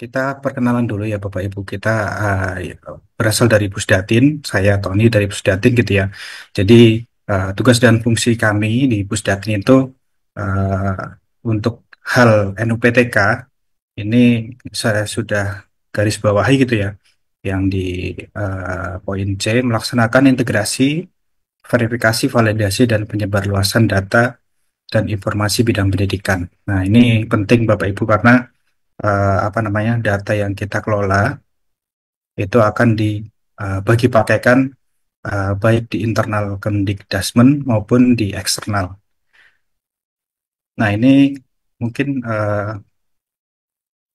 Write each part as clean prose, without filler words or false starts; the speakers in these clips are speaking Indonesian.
Kita perkenalan dulu ya Bapak Ibu. Kita ya, berasal dari Pusdatin, saya Tony dari Pusdatin gitu ya. Jadi tugas dan fungsi kami di Pusdatin itu untuk hal NUPTK ini saya sudah garis bawahi gitu ya. Yang di poin C melaksanakan integrasi, verifikasi, validasi dan penyebarluasan data dan informasi bidang pendidikan. Nah, ini penting Bapak Ibu karena apa namanya data yang kita kelola itu akan dibagi pakaikan baik di internal Kemdikbudristek maupun di eksternal. Nah, ini mungkin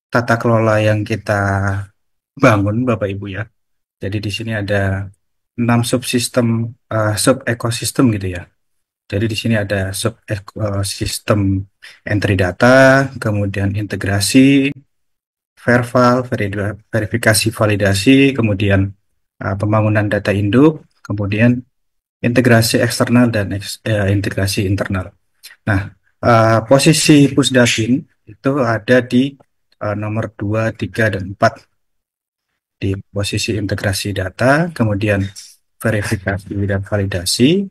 tata kelola yang kita bangun Bapak Ibu ya. Jadi di sini ada 6 subsistem sub ekosistem gitu ya. Jadi di sini ada sub ekosistem entry data, kemudian integrasi, verval, verifikasi validasi, kemudian pembangunan data induk, kemudian integrasi eksternal dan integrasi internal. Nah, posisi Pusdatin itu ada di nomor 2, 3, dan 4 di posisi integrasi data, kemudian verifikasi dan validasi,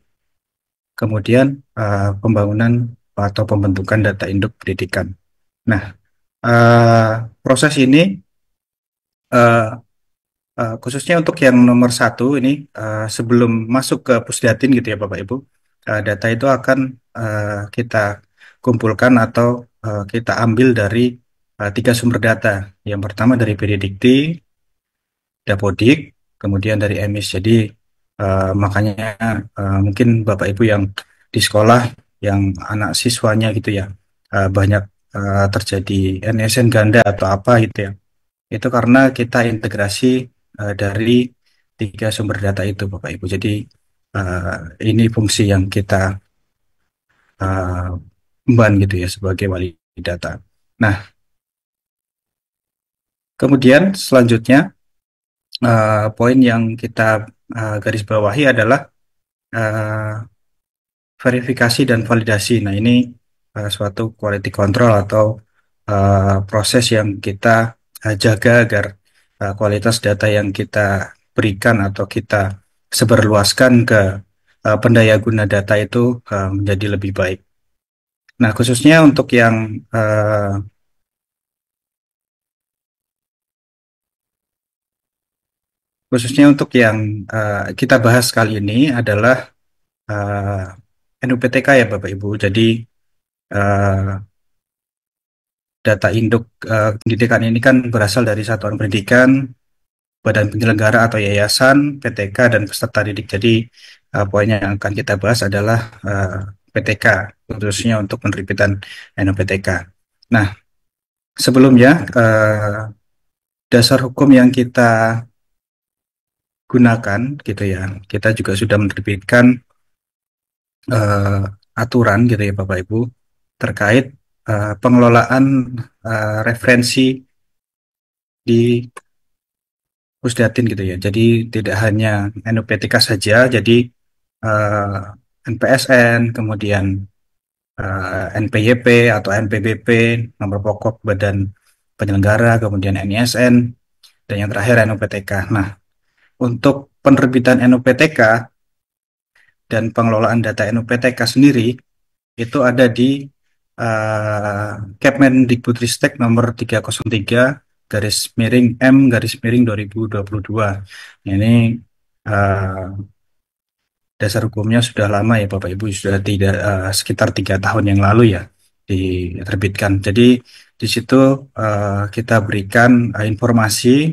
kemudian pembangunan atau pembentukan data induk pendidikan. Nah, proses ini uh, khususnya untuk yang nomor satu ini, sebelum masuk ke Pusdatin gitu ya Bapak Ibu, data itu akan kita kumpulkan atau kita ambil dari 3 sumber data. Yang pertama dari Pedidikti, Dapodik, kemudian dari EMIS. Jadi makanya mungkin Bapak Ibu yang di sekolah, yang anak siswanya gitu ya, banyak terjadi NSN ganda atau apa gitu ya. Itu karena kita integrasi dari 3 sumber data itu, Bapak Ibu. Jadi eh, ini fungsi yang kita emban gitu ya sebagai wali data. Nah, kemudian selanjutnya poin yang kita garis bawahi adalah eh, verifikasi dan validasi. Nah, ini suatu quality control atau proses yang kita jaga agar kualitas data yang kita berikan atau kita sebarluaskan ke pendaya guna data itu menjadi lebih baik. Nah, khususnya untuk yang kita bahas kali ini adalah NUPTK ya Bapak Ibu. Jadi eh, data induk pendidikan ini kan berasal dari satuan pendidikan, badan penyelenggara atau yayasan, PTK, dan peserta didik. Jadi poin yang akan kita bahas adalah PTK, khususnya untuk penerbitan NUPTK. Nah, sebelumnya dasar hukum yang kita gunakan gitu ya, kita juga sudah menerbitkan aturan gitu ya Bapak Ibu terkait pengelolaan referensi di Pusdatin gitu ya. Jadi tidak hanya NUPTK saja, jadi NPSN, kemudian NPYP atau NPBP, nomor pokok badan penyelenggara, kemudian NISN, dan yang terakhir NUPTK. Nah, untuk penerbitan NUPTK dan pengelolaan data NUPTK sendiri itu ada di Kemendikbudristek nomor 303 garis miring M garis miring 2022. Ini eh, dasar hukumnya sudah lama ya Bapak Ibu, sudah tidak sekitar 3 tahun yang lalu ya diterbitkan. Jadi di situ kita berikan informasi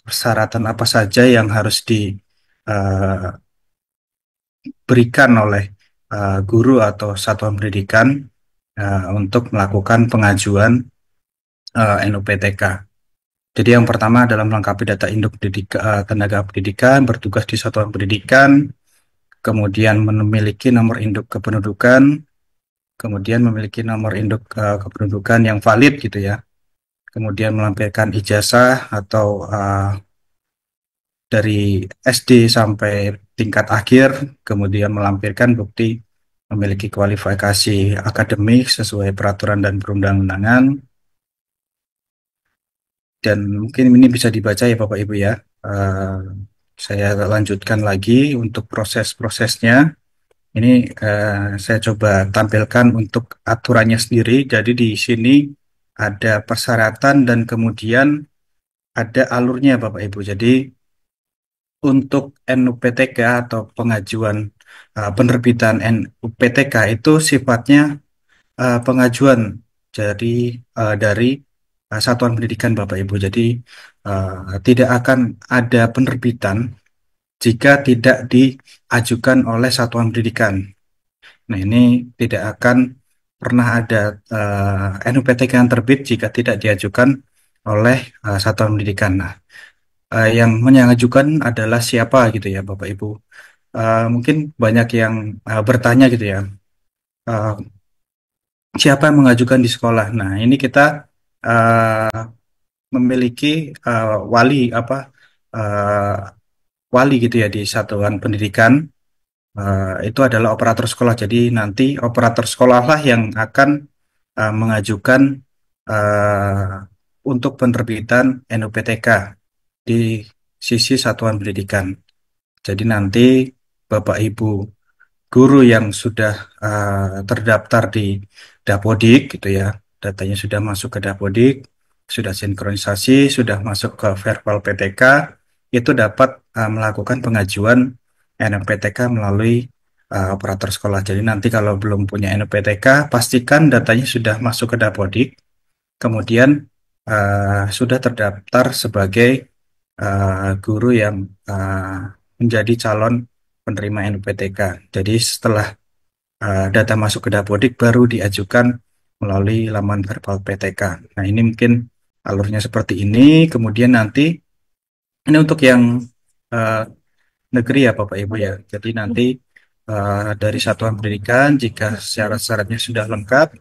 persyaratan apa saja yang harus diberikan oleh guru atau satuan pendidikan untuk melakukan pengajuan NUPTK. Jadi yang pertama adalah melengkapi data induk tenaga pendidikan, bertugas di satuan pendidikan, kemudian memiliki nomor induk kependudukan, kemudian memiliki nomor induk kependudukan yang valid gitu ya, kemudian melampirkan ijazah atau dari SD sampai tingkat akhir, kemudian melampirkan bukti memiliki kualifikasi akademik sesuai peraturan dan perundang-undangan, dan mungkin ini bisa dibaca ya Bapak Ibu ya. Eh, saya lanjutkan lagi untuk proses-prosesnya. Ini saya coba tampilkan untuk aturannya sendiri. Jadi di sini ada persyaratan dan kemudian ada alurnya Bapak Ibu. Jadi untuk NUPTK atau pengajuan penerbitan NUPTK itu sifatnya pengajuan dari dari satuan pendidikan Bapak Ibu. Jadi tidak akan ada penerbitan jika tidak diajukan oleh satuan pendidikan. Nah, ini tidak akan pernah ada NUPTK yang terbit jika tidak diajukan oleh satuan pendidikan. Nah, yang mengajukan adalah siapa gitu ya, Bapak Ibu. Mungkin banyak yang bertanya gitu ya, eh, siapa yang mengajukan di sekolah. Nah, ini kita memiliki wali apa eh, wali gitu ya di satuan pendidikan. Itu adalah operator sekolah. Jadi nanti operator sekolah lah yang akan mengajukan untuk penerbitan NUPTK di sisi satuan pendidikan. Jadi nanti Bapak Ibu guru yang sudah terdaftar di Dapodik gitu ya, datanya sudah masuk ke Dapodik, sudah sinkronisasi, sudah masuk ke verbal PTK, itu dapat melakukan pengajuan NPTK melalui operator sekolah. Jadi nanti kalau belum punya NPTK, pastikan datanya sudah masuk ke Dapodik, kemudian sudah terdaftar sebagai guru yang menjadi calon penerima NPTK. Jadi setelah data masuk ke Dapodik baru diajukan melalui laman verbal PTK. Nah, ini mungkin alurnya seperti ini. Kemudian nanti ini untuk yang eh, negeri ya Bapak Ibu ya. Jadi nanti dari satuan pendidikan jika syarat-syaratnya sudah lengkap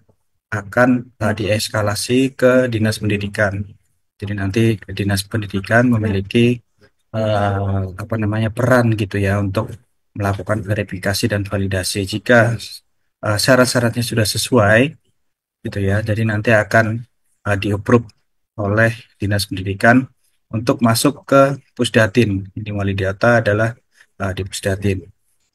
akan dieskalasi ke dinas pendidikan. Jadi nanti dinas pendidikan memiliki apa namanya peran gitu ya untuk melakukan verifikasi dan validasi. Jika syarat-syaratnya sudah sesuai gitu ya, jadi nanti akan di-approve oleh dinas pendidikan untuk masuk ke Pusdatin. Ini wali data adalah di Pusdatin.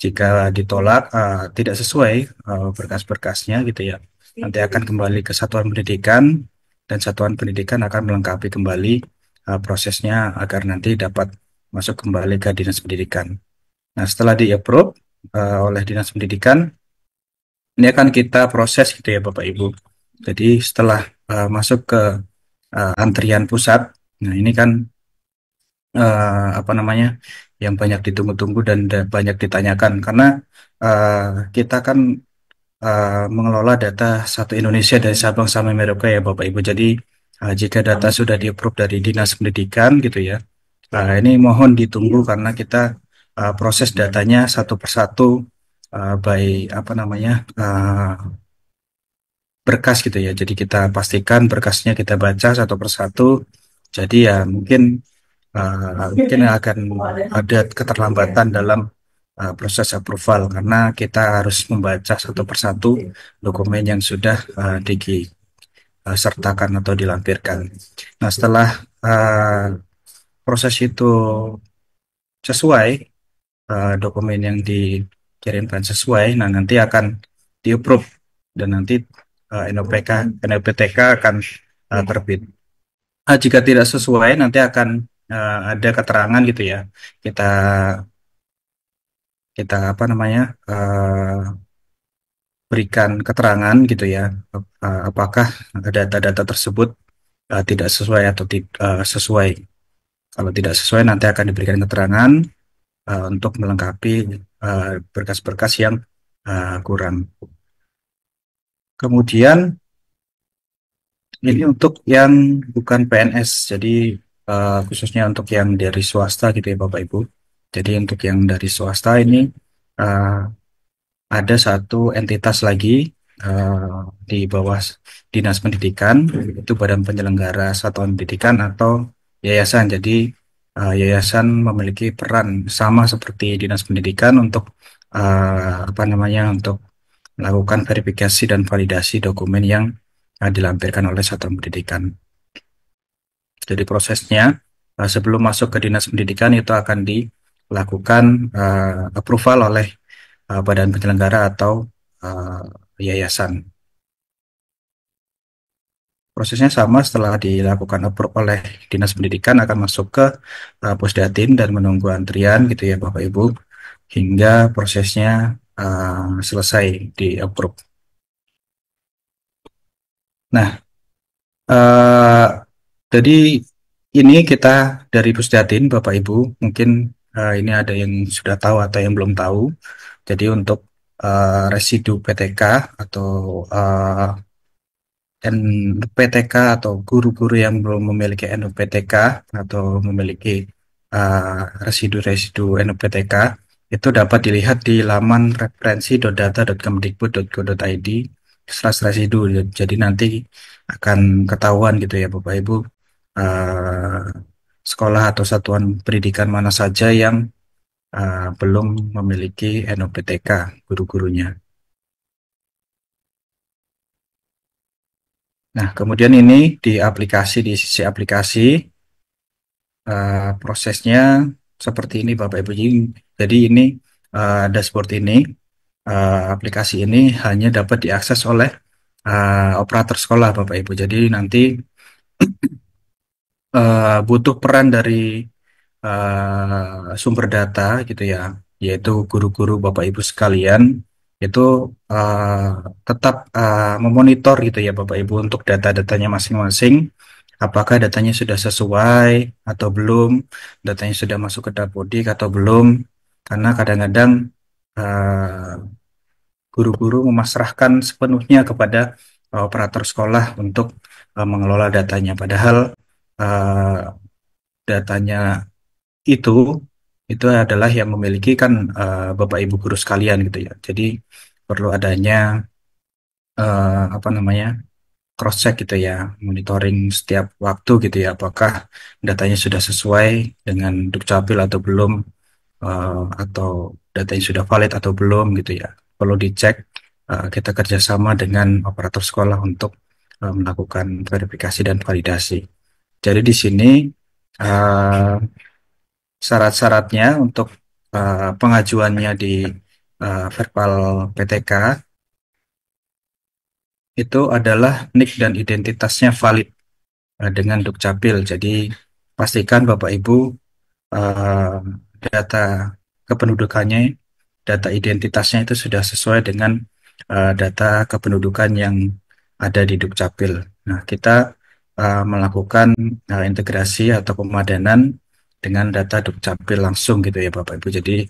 Jika ditolak tidak sesuai berkas-berkasnya gitu ya, nanti akan kembali ke satuan pendidikan dan satuan pendidikan akan melengkapi kembali prosesnya agar nanti dapat masuk kembali ke dinas pendidikan. Nah, setelah di-approve oleh dinas pendidikan, ini akan kita proses gitu ya Bapak Ibu. Jadi setelah masuk ke antrian pusat, nah ini kan apa namanya yang banyak ditunggu-tunggu dan banyak ditanyakan karena eh, kita kan mengelola data satu Indonesia dari Sabang sampai Merauke ya Bapak Ibu. Jadi jika data sudah di-approve dari Dinas Pendidikan gitu ya, ini mohon ditunggu karena kita proses datanya satu persatu by apa namanya berkas gitu ya. Jadi kita pastikan berkasnya kita baca satu persatu. Jadi ya mungkin akan ada keterlambatan dalam proses approval karena kita harus membaca satu persatu dokumen yang sudah disertakan atau dilampirkan. Nah, setelah proses itu sesuai, dokumen yang dikirimkan sesuai, nah nanti akan di-approve dan nanti NOPK, NLPTK akan terbit. Jika tidak sesuai, nanti akan ada keterangan gitu ya. Kita kita apa namanya berikan keterangan gitu ya. Apakah data-data tersebut tidak sesuai atau sesuai. Kalau tidak sesuai, nanti akan diberikan keterangan untuk melengkapi berkas-berkas yang kurang. Kemudian ini untuk yang bukan PNS, jadi khususnya untuk yang dari swasta gitu ya Bapak Ibu. Jadi untuk yang dari swasta ini uh, ada satu entitas lagi di bawah Dinas Pendidikan, itu Badan Penyelenggara Satuan Pendidikan atau yayasan. Jadi yayasan memiliki peran sama seperti Dinas Pendidikan untuk apa namanya untuk melakukan verifikasi dan validasi dokumen yang dilampirkan oleh satuan pendidikan. Jadi prosesnya sebelum masuk ke dinas pendidikan itu akan dilakukan approval oleh badan penyelenggara atau yayasan. Prosesnya sama setelah dilakukan approve oleh dinas pendidikan akan masuk ke Pusdatin dan menunggu antrian gitu ya Bapak Ibu hingga prosesnya selesai di approve. Nah, eh, jadi ini kita dari Pusdatin Bapak Ibu mungkin ini ada yang sudah tahu atau yang belum tahu. Jadi untuk residu PTK atau eh, NPTK atau guru-guru yang belum memiliki NPTK atau memiliki residu-residu NPTK itu dapat dilihat di laman referensi.data.kemdikbud.go.id/residu. Jadi nanti akan ketahuan gitu ya Bapak Ibu uh, sekolah atau satuan pendidikan mana saja yang belum memiliki NPTK guru-gurunya. Nah, kemudian ini di sisi aplikasi prosesnya seperti ini Bapak Ibu. Jadi ini dashboard ini aplikasi ini hanya dapat diakses oleh operator sekolah Bapak Ibu. Jadi nanti butuh peran dari sumber data gitu ya, yaitu guru-guru Bapak Ibu sekalian itu uh, tetap memonitor gitu ya Bapak Ibu untuk data-datanya masing-masing. Apakah datanya sudah sesuai atau belum, datanya sudah masuk ke Dapodik atau belum, karena kadang-kadang uh, guru-guru memasrahkan sepenuhnya kepada operator sekolah untuk mengelola datanya. Padahal uh, datanya itu itu adalah yang memiliki kan Bapak Ibu guru sekalian gitu ya. Jadi perlu adanya apa namanya cross check gitu ya, monitoring setiap waktu gitu ya, apakah datanya sudah sesuai dengan Dukcapil atau belum, atau datanya sudah valid atau belum gitu ya. Perlu dicek. Kita kerjasama dengan operator sekolah untuk melakukan verifikasi dan validasi. Jadi di sini uh, syarat-syaratnya untuk pengajuannya di Verpal PTK itu adalah NIK dan identitasnya valid dengan Dukcapil. Jadi pastikan Bapak Ibu eh, data kependudukannya, data identitasnya itu sudah sesuai dengan data kependudukan yang ada di Dukcapil. Nah, kita melakukan integrasi atau pemadanan dengan data Dukcapil langsung gitu ya Bapak Ibu. Jadi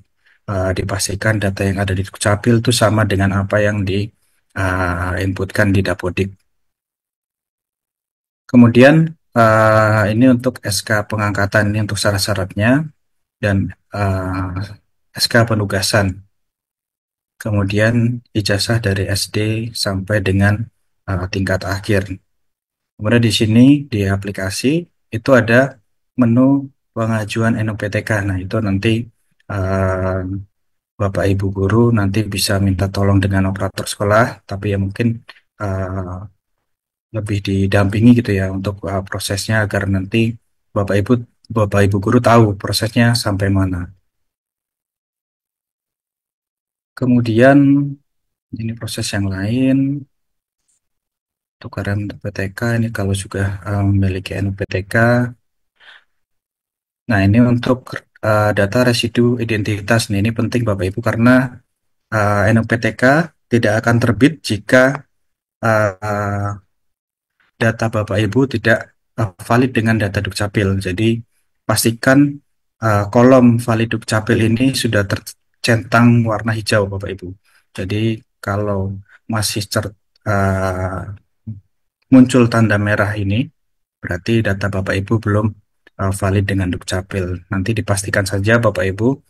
dipastikan data yang ada di Dukcapil itu sama dengan apa yang di inputkan di Dapodik. Kemudian ini untuk SK pengangkatan ini untuk syarat-syaratnya dan SK penugasan. Kemudian ijazah dari SD sampai dengan tingkat akhir. Kemudian di sini di aplikasi itu ada menu pengajuan NUPTK. Nah, itu nanti eh, Bapak Ibu guru nanti bisa minta tolong dengan operator sekolah, tapi ya mungkin eh, lebih didampingi gitu ya untuk prosesnya agar nanti Bapak Ibu Bapak Ibu guru tahu prosesnya sampai mana. Kemudian ini proses yang lain, tukaran PTK ini kalau sudah memiliki NPTK. Nah, ini untuk data residu identitas. Nih, ini penting Bapak Ibu karena NPTK tidak akan terbit jika uh, data Bapak Ibu tidak valid dengan data Dukcapil. Jadi, pastikan kolom valid Dukcapil ini sudah tercentang warna hijau Bapak Ibu. Jadi, kalau masih muncul tanda merah ini, berarti data Bapak Ibu belum valid dengan Dukcapil. Nanti dipastikan saja Bapak Ibu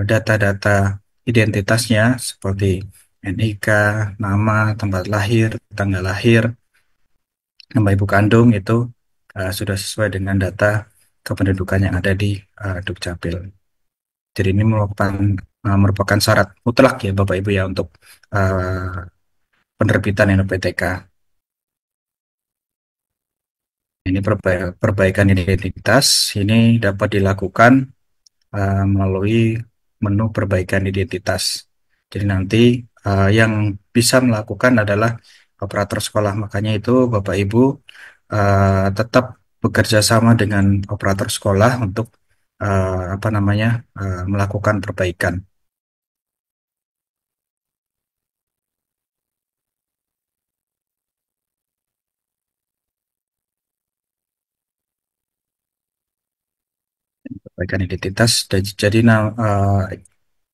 data-data identitasnya seperti NIK, nama, tempat lahir, tanggal lahir, nama ibu kandung itu sudah sesuai dengan data kependudukan yang ada di Dukcapil. Jadi ini merupakan syarat mutlak ya Bapak Ibu ya untuk penerbitan NPTK. Ini perbaikan identitas ini dapat dilakukan melalui menu perbaikan identitas. Jadi nanti yang bisa melakukan adalah operator sekolah. Makanya itu Bapak Ibu tetap bekerja sama dengan operator sekolah untuk apa namanya melakukan perbaikan. Perbaikan identitas. Jadi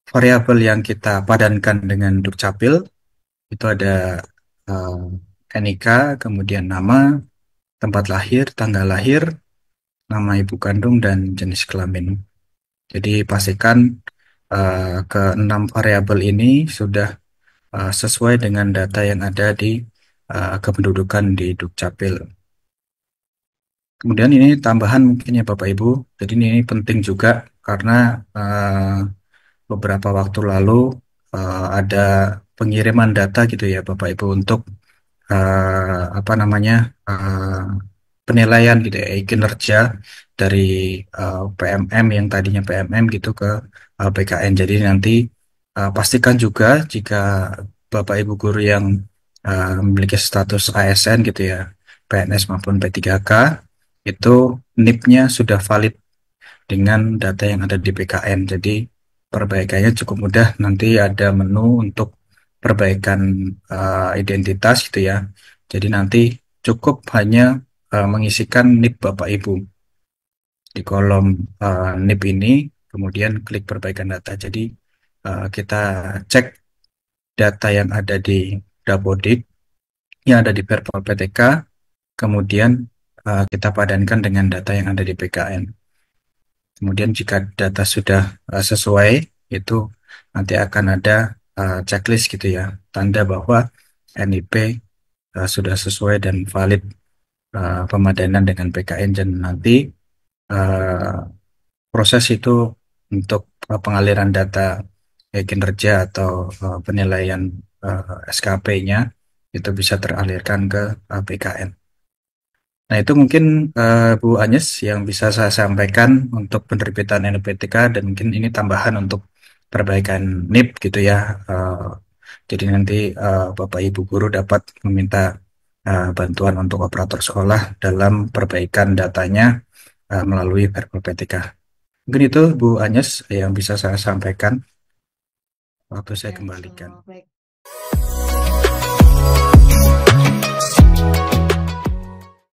variabel yang kita padankan dengan Dukcapil itu ada NIK, kemudian nama, tempat lahir, tanggal lahir, nama ibu kandung, dan jenis kelamin. Jadi pastikan keenam variabel ini sudah sesuai dengan data yang ada di kependudukan di Dukcapil. Kemudian ini tambahan mungkin ya Bapak Ibu. Jadi ini penting juga karena beberapa waktu lalu ada pengiriman data gitu ya Bapak Ibu untuk apa namanya penilaian gitu ya kinerja dari PMM yang tadinya PMM gitu ke PKN. Jadi nanti pastikan juga jika Bapak Ibu guru yang memiliki status ASN gitu ya PNS maupun P3K itu NIP-nya sudah valid dengan data yang ada di PKN. Jadi perbaikannya cukup mudah. Nanti ada menu untuk perbaikan identitas gitu ya. Jadi nanti cukup hanya mengisikan NIP Bapak Ibu di kolom NIP ini, kemudian klik perbaikan data. Jadi kita cek data yang ada di Dapodik, yang ada di Perpol PTK, kemudian kita padankan dengan data yang ada di PKN. Kemudian jika data sudah sesuai, itu nanti akan ada checklist gitu ya, tanda bahwa NIP sudah sesuai dan valid pemadanan dengan PKN dan nanti uh, proses itu untuk pengaliran data kinerja atau penilaian SKP-nya itu bisa teralirkan ke PKN. Nah, itu mungkin Bu Anyes yang bisa saya sampaikan untuk penerbitan NPTK dan mungkin ini tambahan untuk perbaikan NIP gitu ya. Eh, jadi nanti Bapak Ibu guru dapat meminta bantuan untuk operator sekolah dalam perbaikan datanya melalui Perpol PTK. Mungkin itu Bu Anyes yang bisa saya sampaikan waktu saya Ya, kembalikan.